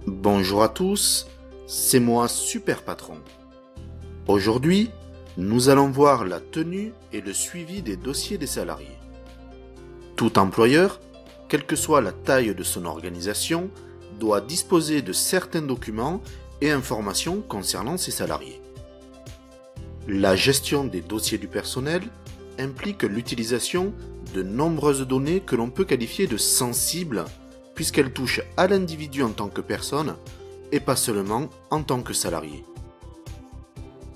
Bonjour à tous, c'est moi Super Patron. Aujourd'hui, nous allons voir la tenue et le suivi des dossiers des salariés. Tout employeur, quelle que soit la taille de son organisation, doit disposer de certains documents et informations concernant ses salariés. La gestion des dossiers du personnel implique l'utilisation de nombreuses données que l'on peut qualifier de sensibles puisqu'elles touchent à l'individu en tant que personne et pas seulement en tant que salarié.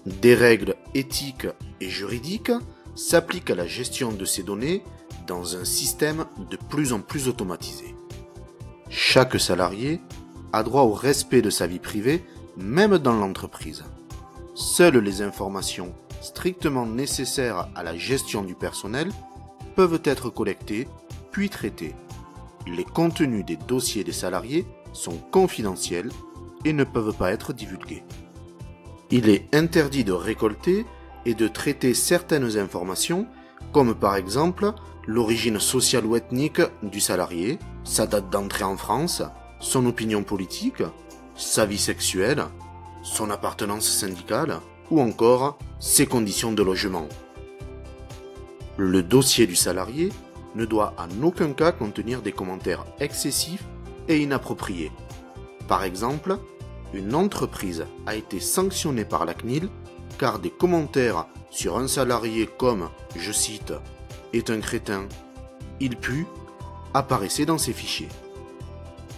Des règles éthiques et juridiques s'appliquent à la gestion de ces données dans un système de plus en plus automatisé. Chaque salarié a droit au respect de sa vie privée, même dans l'entreprise. Seules les informations strictement nécessaires à la gestion du personnel peuvent être collectées puis traitées. Les contenus des dossiers des salariés sont confidentiels et ne peuvent pas être divulgués. Il est interdit de récolter et de traiter certaines informations, comme par exemple l'origine sociale ou ethnique du salarié, sa date d'entrée en France, son opinion politique, sa vie sexuelle, son appartenance syndicale ou encore ses conditions de logement. Le dossier du salarié ne doit en aucun cas contenir des commentaires excessifs et inappropriés. Par exemple, une entreprise a été sanctionnée par la CNIL car des commentaires sur un salarié comme, je cite, « est un crétin, il pue » apparaissaient dans ses fichiers.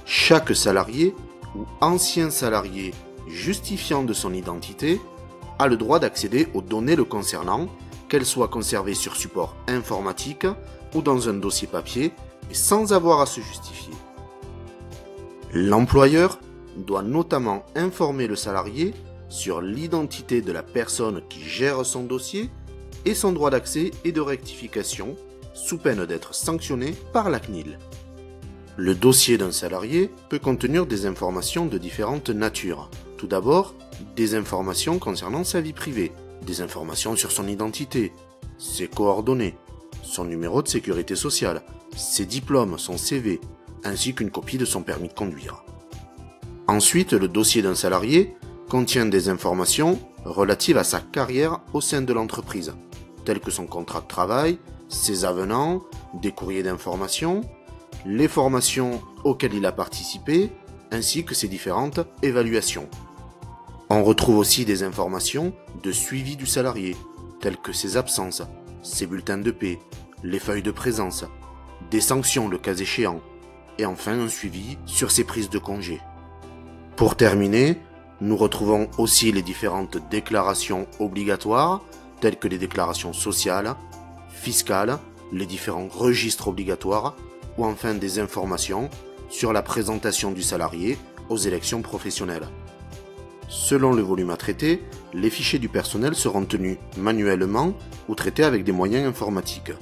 Chaque salarié ou ancien salarié justifiant de son identité a le droit d'accéder aux données le concernant, qu'elles soient conservées sur support informatique ou dans un dossier papier et sans avoir à se justifier. L'employeur doit notamment informer le salarié sur l'identité de la personne qui gère son dossier et son droit d'accès et de rectification, sous peine d'être sanctionné par la CNIL. Le dossier d'un salarié peut contenir des informations de différentes natures. Tout d'abord, des informations concernant sa vie privée, des informations sur son identité, ses coordonnées, son numéro de sécurité sociale, ses diplômes, son CV, ainsi qu'une copie de son permis de conduire. Ensuite, le dossier d'un salarié contient des informations relatives à sa carrière au sein de l'entreprise, telles que son contrat de travail, ses avenants, des courriers d'information, les formations auxquelles il a participé, ainsi que ses différentes évaluations. On retrouve aussi des informations de suivi du salarié, telles que ses absences, ses bulletins de paie, les feuilles de présence, des sanctions le cas échéant, et enfin un suivi sur ses prises de congé. Pour terminer, nous retrouvons aussi les différentes déclarations obligatoires, telles que les déclarations sociales, fiscales, les différents registres obligatoires, ou enfin des informations sur la présentation du salarié aux élections professionnelles. Selon le volume à traiter, les fichiers du personnel seront tenus manuellement ou traités avec des moyens informatiques.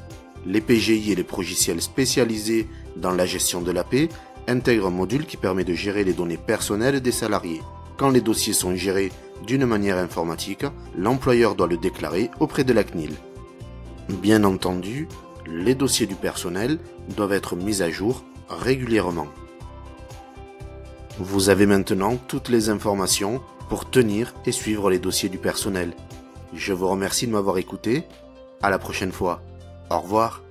Les PGI et les logiciels spécialisés dans la gestion de la paie intègrent un module qui permet de gérer les données personnelles des salariés. Quand les dossiers sont gérés d'une manière informatique, l'employeur doit le déclarer auprès de la CNIL. Bien entendu, les dossiers du personnel doivent être mis à jour régulièrement. Vous avez maintenant toutes les informations pour tenir et suivre les dossiers du personnel. Je vous remercie de m'avoir écouté. À la prochaine fois. Au revoir.